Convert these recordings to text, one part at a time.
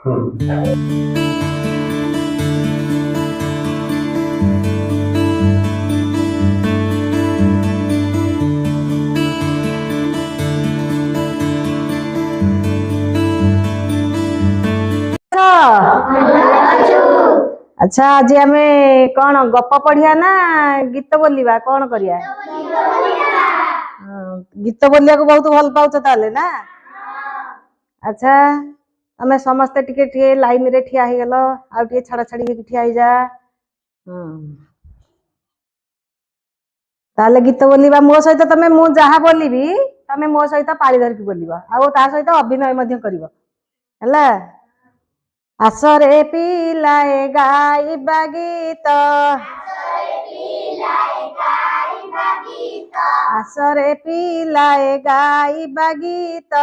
अच्छा आज आम कौन गप पढ़िया ना गीत बोलिबा कौन करिया गीत बोलिया को बहुत भल पाउछ ताले ना। अच्छा आमे समस्ते टिके टिके लाइन रे ठिया हे गेलो आ टिके छाड़ा छाड़ी हे ठिया हे जा। ताले गीत बोलिबा मो सहित तमे मु जहा बोलिबी तमे मो सहित पाळी धरकी बोलिबा आ ता सहित अभिनय मध्य करिवो हला। आसरे पिलाए गाइबा गीत आसरे पिलाए गाइबा गीत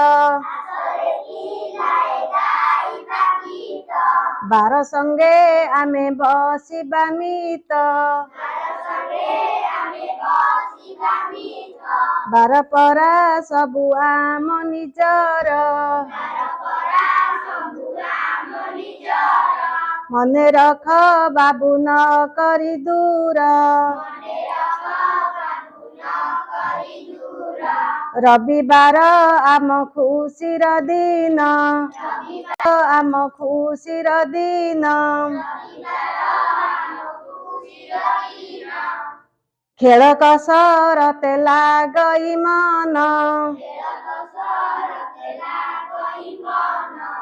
बार संगे आमे बसिबा मित बार परा सबु आम निजर मने रख बाबू न करी दूर रविवार आम खुशीर दिन आम खुशीर दिन खेल कसरते लागई मन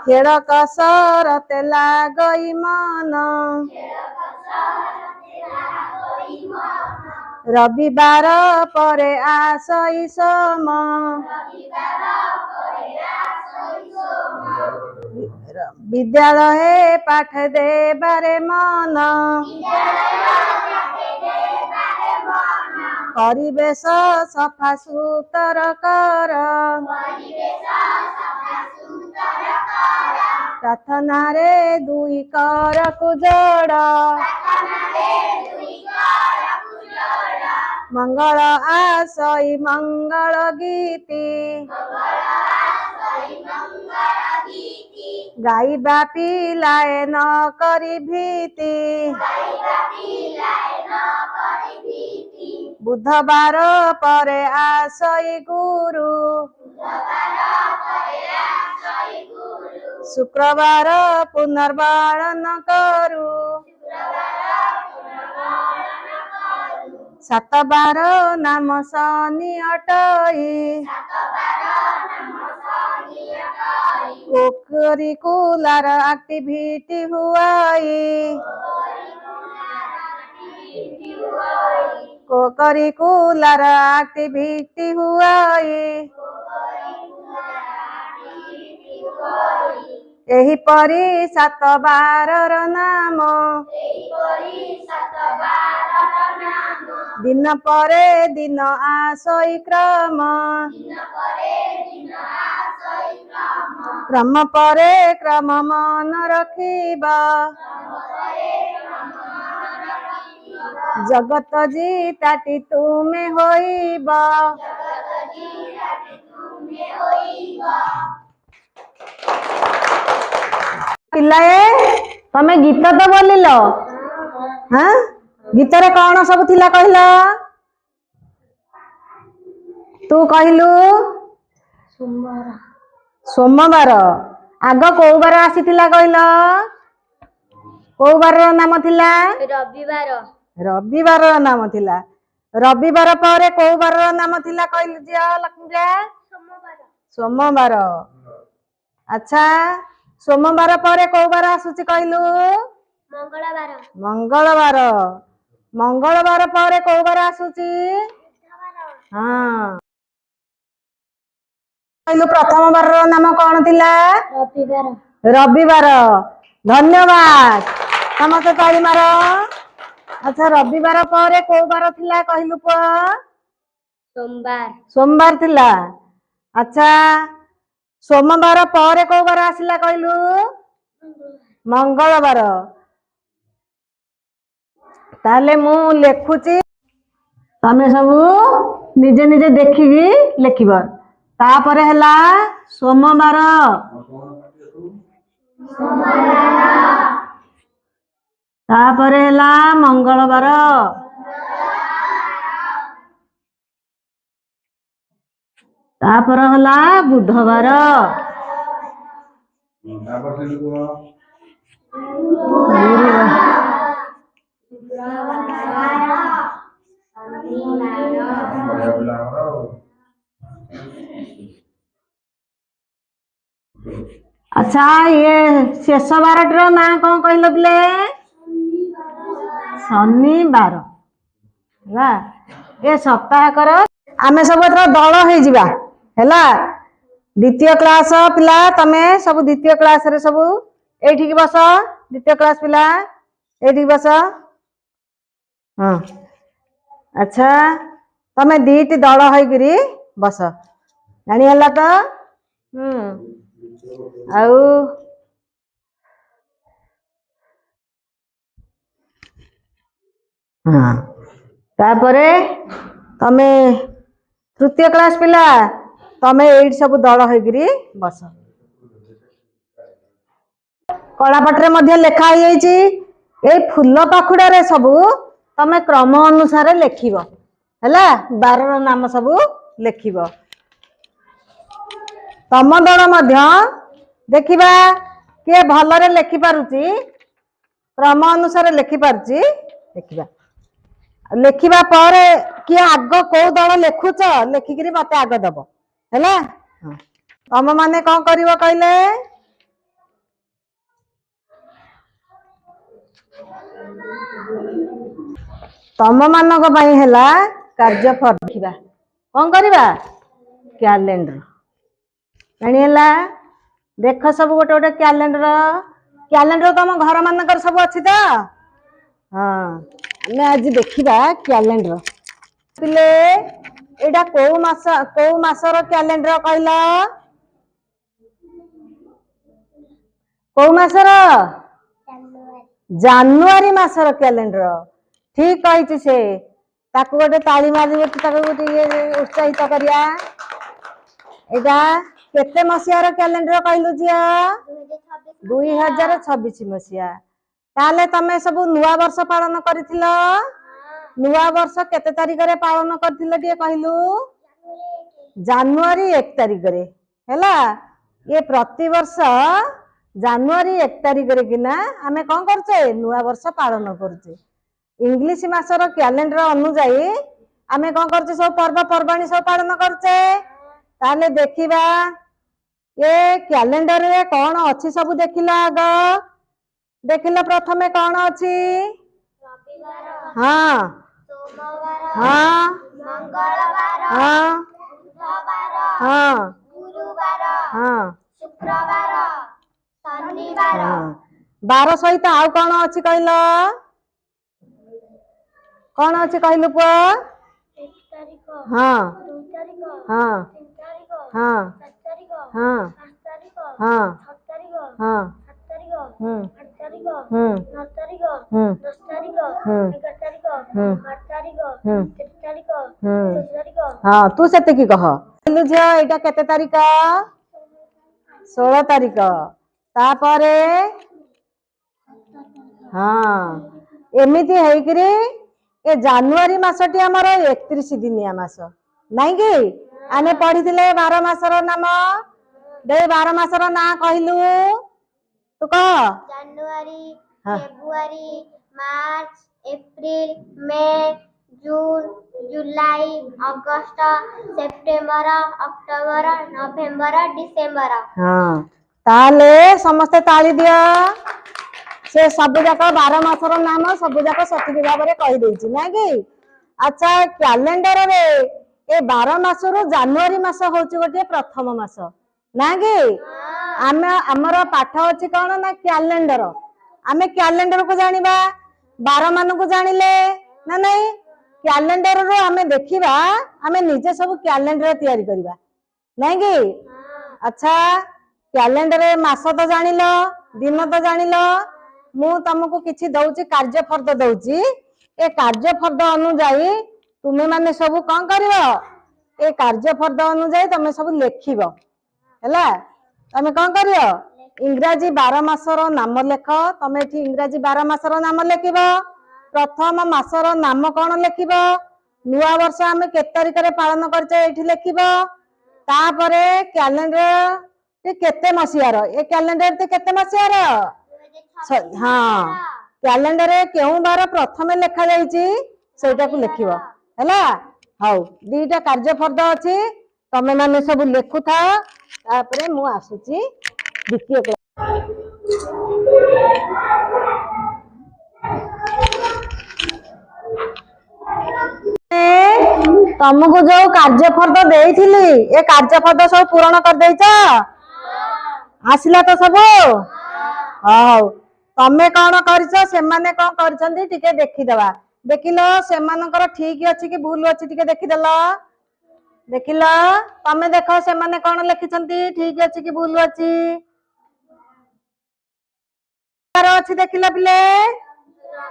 खेल कसरते लागई मन रविवार परे आसई सोम विद्यालय पाठ देबारे मन परिवेश सफा सुतर कर प्रार्थना रे दुई कर को जोड़ मंगल आसई मंगल गीति गाइबा पिलाए न करी भीति बुधवार परे आसई गुरु शुक्रवार पुनर्बारण करू सातबार नाम शनि अटई कोकरिकुलर एक्टिविटी हुआई कोकरिकुलर एक्टिविटी हुआई एही परी सात बारर नाम दिन परे दिन आसई क्रम क्रम परे क्रम मन रखिबा जगत जीताटी तुमे होइबा। पिलाए तमे गीत तो बोलिल हाँ गीत रे कौन सब थिला कहला तू कहलु सोमवार आग को बार आसीथिला कहला को बार नाम थिला रविवार रविवार नाम थिला रविवार पर को बार नाम थिला कहलु जिया लक्ष्मीजा सोमवार। अच्छा सोमवार पर को बार आसुची कहलु मंगलवार मंगलवार मंगलवार पर को बार आसुची हाँ कहलु प्रथम बार नाम कौन थिला रविवार रविवार। धन्यवाद समस्त ताली मार। अच्छा रविवार पर को बार थिला कहलु पुआ सोमवार सोमवार थिला। अच्छा सोमवार पर को बार आसिला कहलु मंगलवार। ताले मु लेखुची तमे सबू निजे निजे देखिकी लिखिब। तापर हैला सोमवार ତାପରେ ହେଲା ମଙ୍ଗଳବାର। ତାପରେ ହେଲା ବୁଧବାର। अच्छा ये शेष बारटर ना कौन कहल पिले? शनिवार। ये सप्ताहकर आमे सब दल हो जिबा हैला। द्वितीय क्लास पिला तमे सब द्वितीय क्लास रे सब एठी की बस। द्वितीय क्लास पिला एठी बस। हाँ अच्छा तमे दीटी दल होइकरी बस जानी हला तो। आउ हाँ तापरे तमे तृतीय क्लास पिला तमे एट सब दल होइकरी बस। कलापटरे मध्य लेखा हो जाइए ए फूल पाखुड़े सबू तमे क्रम अनुसार लेखिब हैला। बारर नाम सबू लेखिब। तम दल मध्य देखिबा किए भलरे लेखि पारुची क्रम अनुसार लेखि पारुची देखिबा। लेखिबा पर किए आग को दल लेखुच लेखिकरी मते आग दब हैला। तम माने कौन करिवो कहले? तम मानक पई हैला कार्यफल लिखिबा। कौन करिबा? कैलेंडर जानी हैला। देख सब गोटे गोटे कैलेंडर। कैलेंडर तम घर मानकर सब अच्छी तो। हाँ हमें आज देखिबा कैलेंडर पिले एटा को मासर कैलेंडर कहला? को मासर? January मासर calendar. ठीक कही से ताकू गोटे ताली मारी उत्साहित करिया। एटा केते मसियार कैलेंडर कहलु जिया? 2026 मसिया। ताले तमे सब नुआ वर्ष पालन करिथिलो? नुआ वर्ष केते तारिख रे पालन करथिलो टिए कहलु? जानुआरी 1 तारिख रे हैला। ये प्रति वर्ष जानुआरी 1 तारिख रे किना आमे कौन करछे? नुआ वर्ष पालन करछे। इंग्लिश मासर कैलेंडर अनुसायी आमे कौन करछे? सब पर्व पर्वाणी सब पालन करछे। ताले देखिबा ये कैलेंडर रे कौन अच्छी सब देखिला। आग देखिला प्रथमे कौन अच्छी? हाँ हाँ हाँ हाँ हाँ हाँ। 12 सहित आउ कौन अच्छी कहल? कौन अच्छी कहलु पुआ? हाँ हाँ हाँ हाँ हाँ हाँ हाँ तू से कह झियो एटा केते तारिख? 16 तारिख। तापरे हाँ एमिति हेकरी ए जानुआरी मासटी हमर 31 दिनिया मास नहीं कि आमे पढ़िथिले 12 मासर नाम दे। 12 मासर ना कहलु तू कह? जानुआरी, फेब्रुआरी, मार्च, एप्रिल, मे, जून, जुलाई, अगस्त, सेप्टेम्बर, अक्टोबर, नवेम्बर, डिसेम्बर। हाँ ताले समस्त ताली दिया। से सब जाक 12 मासर नाम सब जाक सठिक भाव में कही देछि ना कि। अच्छा कैलेंडर रे ए 12 मासरु जानुआरी मास होछि गोटे प्रथम मास ना कि। आमे हमर पाठ अछि कोन ना कैलेंडर। आमे कैलेंडर को जानिबा 12 मान को जानिले ना नहीं। कैलेंडर रो आमे देखिबा आमे निजे सब कैलेंडर तैयारी करिबा नहीं कि। अच्छा कैलेंडर रे मास तो जानिलो दिन तो जानिलो। मु तुमको किछि दउची कार्यफर्द दउची ए कार्यफर्द अनुसायी तुमे माने सब कौन करिवो? ए कार्यफर्द अनुसायी तमे सब लेखिबो हैला। तमे कौन करियो? इंग्राजी 12 मासर नाम लेख। तमे एठी इंग्राजी 12 मासर नाम लेखिब। प्रथम मासर नाम कौन लेखिब। नुआ वर्ष आमे के तारिख रे पालन करछे एठी लेखिब। तापरे कैलेंडर ते केते मसियार ए कैलेंडर ते केते मसियार हाँ कैलेंडर रे केउ बार प्रथमे लेखा जाईची सेटा को लेखिब हैला। हाउ दीटा कार्यफर्द अछि तमे माने सब लेखुथा तापरे मु आसुची द्वितीय क्लास। तुमको जो कार्यफर्द देइथिली ए कार्यफर्द सब पूर्ण कर देइछ आसिला तो सब हाउ तमे कौन करछ से माने कौन करछंती टिके देखि देबा। देखिलो से मानकर ठीक अछि कि भूल अछि टिके देखि देला। देखिलो तमे देखो से माने कौन लिखिछंती ठीक अछि कि भूल अछि। बार अछि देखिलो पिले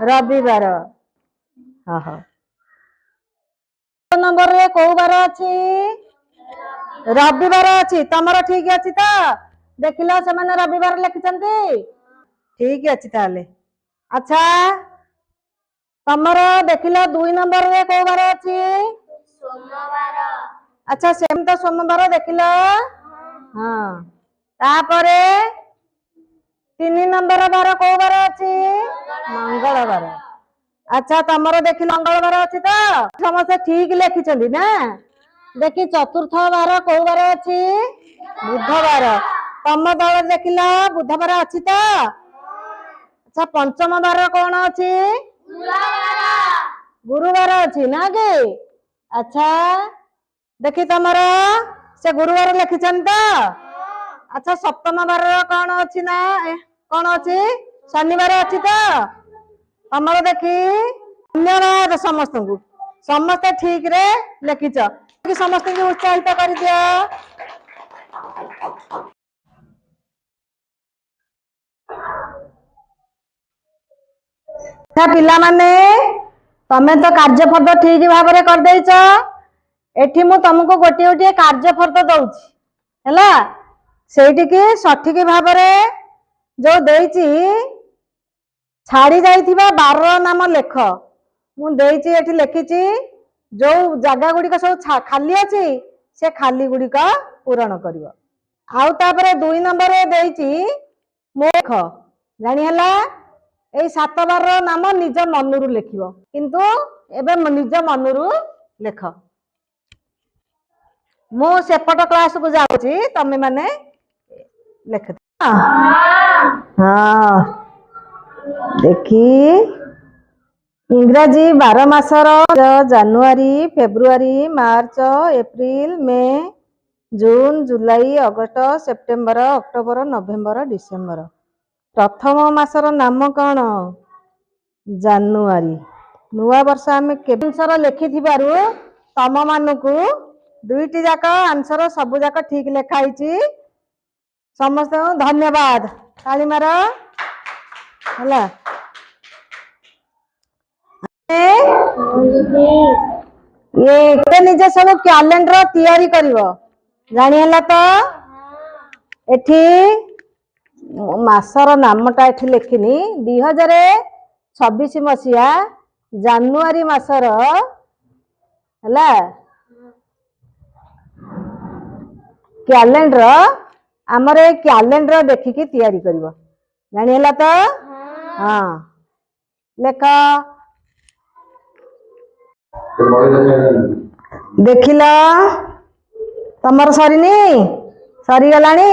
रविवार। हा हा नंबर रे को बार अछि रविवार अछि तमरो ठीक अछि त देखिलो से माने रविवार लिखिछंती ठीक अछि ताले। अच्छा तमरो देखिलो 2 नंबर रे को बार अछि सोमवार। अच्छा सेम तो सोमवार देखिलो हां तापरे 3 नंबर बार को बार अछि मंगलवार। अच्छा तमरो देखि मंगलवार अछि त समस्त ठीक लिखिछंती ना। देखि चतुर्थ बार को बार अछि बुधवार। तम दल देखिलो बुधवार अछि त। अच्छा पंचम बार कौन अछि गुरुवार अछि ना के। अच्छा देखि तमरो से गुरुवार लिखिछन त। अच्छा सप्तम बार कौन अछि ना कौन अछि शनिवार अछि त। तमरो देखि धन्यवाद समस्त को समस्त ठीक रे लिखिछ कि समस्त को उत्साहित कर दियो। पिला माने तमे तो कार्यफर्द ठीक भाव रे कर देइछ। एठी मु तुमको गोटे गोटे कार्यफर्द दउची हैला सेठी की सठिक भाव रे जो देइची छाड़ी जाइथिबा 12 नाम लेख। मु देइची एठी लिखिची जो जगह गुडी का सब खाली अछि से खाली गुडी का पूरण करिवो। आउ तापरे 2 नंबर रे देइची लेख जानि हला एई 7 बार नाम निज मनरु लेखिबो किंतु एबे निज मनरु लेख। मु सेपट क्लास को जाउची तमे माने लेख हां देखी इंग्राजी 12 मासर जनवरी फेब्रुआरी मार्च एप्रिल मे जून जुलाई अगस्त सेप्टेम्बर अक्टोबर नवेम्बर डिसेम्बर। प्रथम मासर नाम कौन जानुआरी। नुआ वर्ष आमे केबेसर लेखिथिबारु तम मानकु दुईटी जाक आंसर सब जाक ठीक लेखा आइची। समस्त धन्यवाद ताली मार हला। ये निजे सब कैलेंडर तैयारी करिवो जानि हला तो। एठी मासर नामटा एठी लेखिनी 2026 मसिया जानुआरी मासर हला कैलेंडर हमर ए कैलेंडर देखिकी तैयारी करिवो जानि हला तो। हां लेख देखिला तमर सरीनी सरी गलानी।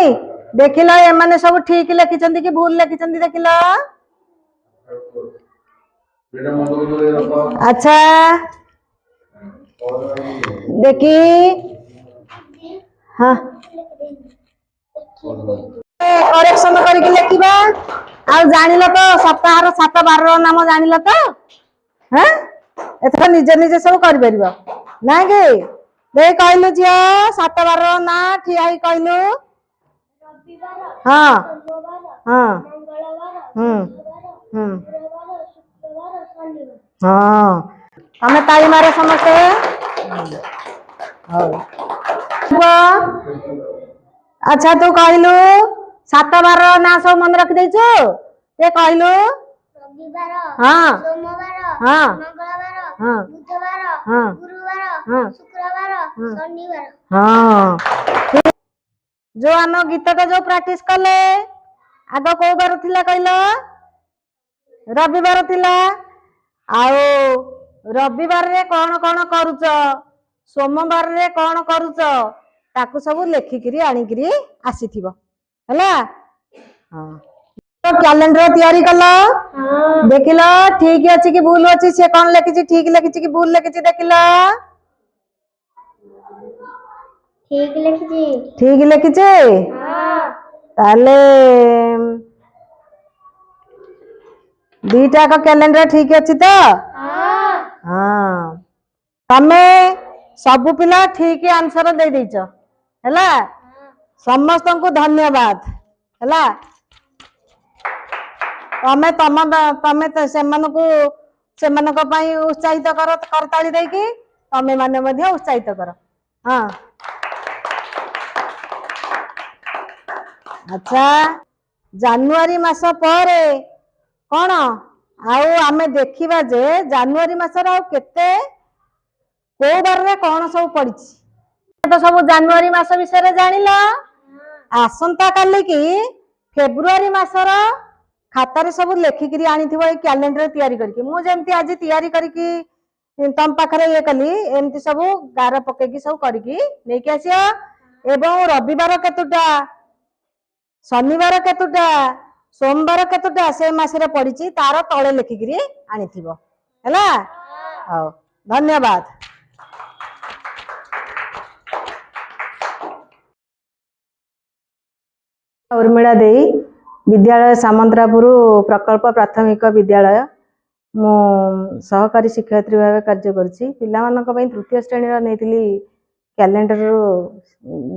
देखिला ए माने सब ठीक लिखिछंती कि भूल लिखिछंती देखिला। अच्छा देखी हाँ करेक्शन करके लिखिबा। आ जानिला तो सप्ताहर 7 बार नाम जानिला तो हैं एथरा निजे निजे सब कर परिबो ना कि दे कहलु जिया 7 बार ना ठिया ही कहलु रविवार हां हां मंगलवार गुरुवार शुक्रवार शनिवार हां हमें ताली मारे समझते हां अच्छा तू कहलु सात बार ना सब मन रखी देचु ते कहलु रविवार हाँ सोमवार हाँ मंगलवार हाँ बुधवार हाँ गुरुवार हाँ शुक्रवार शनिवार। हाँ जो आम गीत टा जो प्रैक्टिस कले आग को बार थिला कहलो रविवार थिला आउ रविवार रे कौन कौन करूच सोमवार रे कौन करूच ताकू सब लेखिकी आनिकी आसीथिबो हैला हाँ कैलेंडर तैयारी कल देखिल ठीक अच्छी कि भूल अच्छी से कौन लिखी ठीक लिखी कि भूल लिखी देखिल ठीक लिखिছি ठीक लिखिছে ताले दीटा का कैलेंडर ठीक अच्छी तो हाँ तमे सब पिला ठीक आंसर दे देछ हैला समस्त को धन्यवाद हैला तमे तम तमे सेमानक पई उत्साहित कर करताली देकी तमे माने मध्ये उत्साहित कर हाँ अच्छा जानुआरी मास पर कौन आउ आमे देखिबा जे जानुआरी मासर आउ केते को बार रे कौन सब पड़ी तो सब जानुआरी मास विषय जानिला आसंता काली की फेब्रुआरी मासर खातार सब लेखिकी आनी कैलेंडर तैयारी करके मु जेमती आज तैयारी करके तम पाखरे ये कली एमती सब गार पकेकी सब करके लेके आसिया एवं रविवार केतुटा शनिवार केतुटा सोमवार केतुटा से मासरे पड़ी तार तले लेखिकी आनी हैला हां धन्यवाद। उर्मिला देई विद्यालय सामंतरापुर प्रकल्प प्राथमिक विद्यालय मु सहकारी शिक्षयित्री भाव कार्य करुच्ची पिला तृतीय श्रेणी नहीं कैलेंडर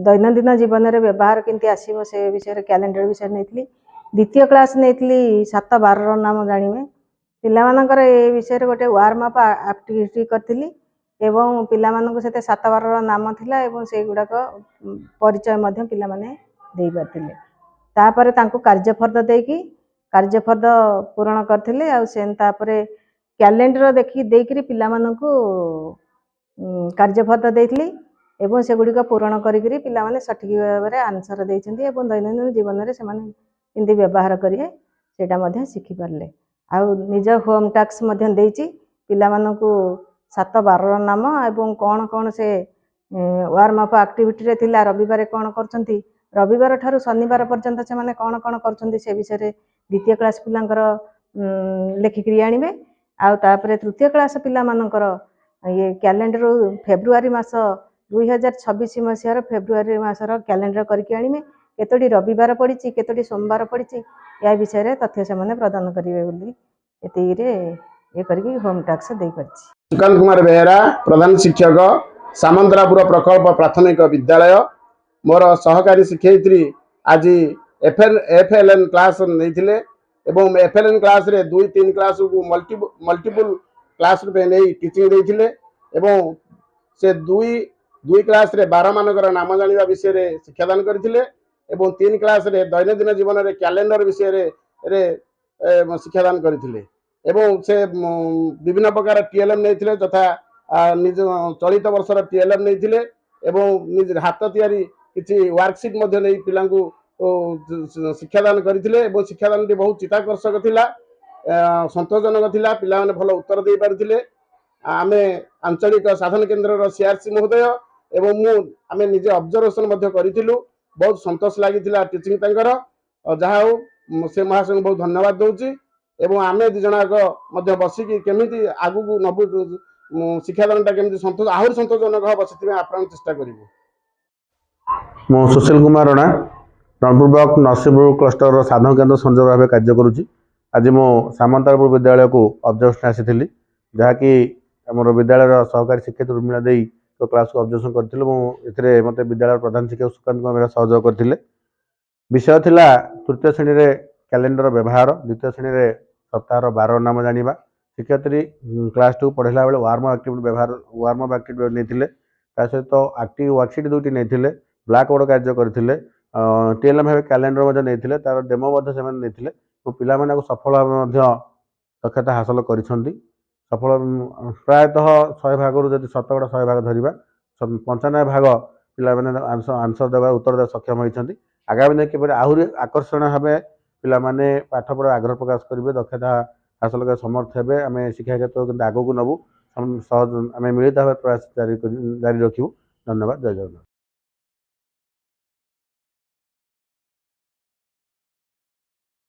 दैनंदिन जीवन में व्यवहार केमती आसो से विषय कैलेंडर विषय नहीं द्वितीय क्लास नहीं 7 बार नाम जानिमे पिलामानकर ए विषय गोटे वार्म अप एक्टिविटी करी एवं पिलामानक से 7 बार नाम थिला एवं से गुड़ाक परिचय मध्य पिला माने दे पारथिले तापर तांको कार्यफर्द देकी कार्यफर्द पूरण करथिले आ से तापर कैलेंडर देखि देकरी पिला मानकू कार्यफर्द देथिली एवं से गुड़िक पूरण करी पिला माने सठिक भाव में आंसर देइछन्ती एवं दैनंदिन जीवन में से केमती व्यवहार करिए सेटा मध्य शिखि पारले आ निज होम टास्क मध्य देइछि पिला मानकू 7 बार नाम एवं कौन कौन से वार्म अप एक्टिविटी रे थिला रविवार कौन करछन्ती रविवार ठारू शनिवार पर्यंत से माने कौन कौन करछन्ती से विषय द्वितीय क्लास पिलांकर लेखिकी आनिबे आ तापर तृतीय क्लास पिला मानकर ये कैलेंडर फेब्रुआरी मास 2026 मसीहार फेब्रुआरी मासर कैलेंडर करके आनिबे केतोटी रविवार पड़ी केतोटी सोमवार पड़ी या विषय तथ्य से माने प्रदान करिवे बोली एतिरे ये करके होम टास्क दे परछि। सुकांत कुमार बेहरा प्रधान शिक्षक सामंतरापुर प्रकल्प प्राथमिक विद्यालय मोर सहकारी शिक्षयित्री आज एफएलएन क्लास नहीं एवं एफएलएन क्लास रे 2-3 क्लास को मल्टीपल क्लास रूपे नहीं टीचिंग देइथिले एवं से दुई क्लास रे 12 मानकर नाम जानिबा विषय रे शिक्षादान करथिले एवं 3 क्लास रे दैनंदिन जीवन रे कैलेंडर विषय रे शिक्षादान करथिले एवं से विभिन्न प्रकार टीएलएम नहीं तथा निज चलित वर्षर टीएलएम नहीं एवं निज हाथ तैयारी किसी वर्कशीट मध्य नहीं पिला शिक्षादान करथिले एवं शिक्षादान बहुत चित्ताकर्षक थिला संतोषजनक थिला पिला माने भल उत्तर दे पारथिले आमे आंचलिक साधन केन्द्र सीआरसी महोदय एवं मु आमे निजे ऑब्जर्वेशन मध्य करिथिलु बहुत संतोष लागिथिला टीचिंग तांकर जहा हो से महाशय बहुत धन्यवाद दउची एवं आमे दि जनाक मध्य बसिकी केमिति आगु को नबु शिक्षादानटा केमिति संतोष आहुर संतोषजनक हो बसिथिबे आपण चेष्टा करिवो। मो सुशील कुमार राणा रनपुर ब्लॉक नरसिंहपुर क्लस्टर साधन केन्द्र संजय भाव कार्य करुच्ची आज मो सामंतरापुर विद्यालय को ऑब्जर्वेशन आसी जहाँकि आम विद्यालय सहकारी शिक्षक उर्मिला देई तो क्लास को ऑब्जर्वेशन करते मत विद्यालय प्रधान शिक्षक सुकांत कुमार सहयोग करते विषय थिला तृतीय श्रेणी रे कैलेंडर व्यवहार द्वितीय श्रेणी रे सप्ताह 12 नाम जानिबा शिक्षयित्री क्लास 2 पढ़ला बेले वार्म अप एक्टिविटी व्यवहार वार्म अप एक्टिविटी नहीं सहित एक्टिव वर्कशीट 2टी नहीं ब्लैक बोर्ड कार्य करते TLM भाव कैलेंडर नहीं तार डेमो नहीं पिलाने सफल भाव दक्षता हासिल कर सफल प्रायतः 100 भाग जब 100 भाग धरवा 95 भाग पिलाने आंसर देवा उत्तर देवा सक्षम होती आगामी दिन किपर आहरी आकर्षण भाव पिलाने पाठ पढ़ा आग्रह प्रकाश करेंगे दक्षता हासिल कर समर्थ हे आम शिक्षा क्षेत्र आगक नबू सहज आम मिलित भाव प्रयास जारी रखू। धन्यवाद। जय जगन्नाथ।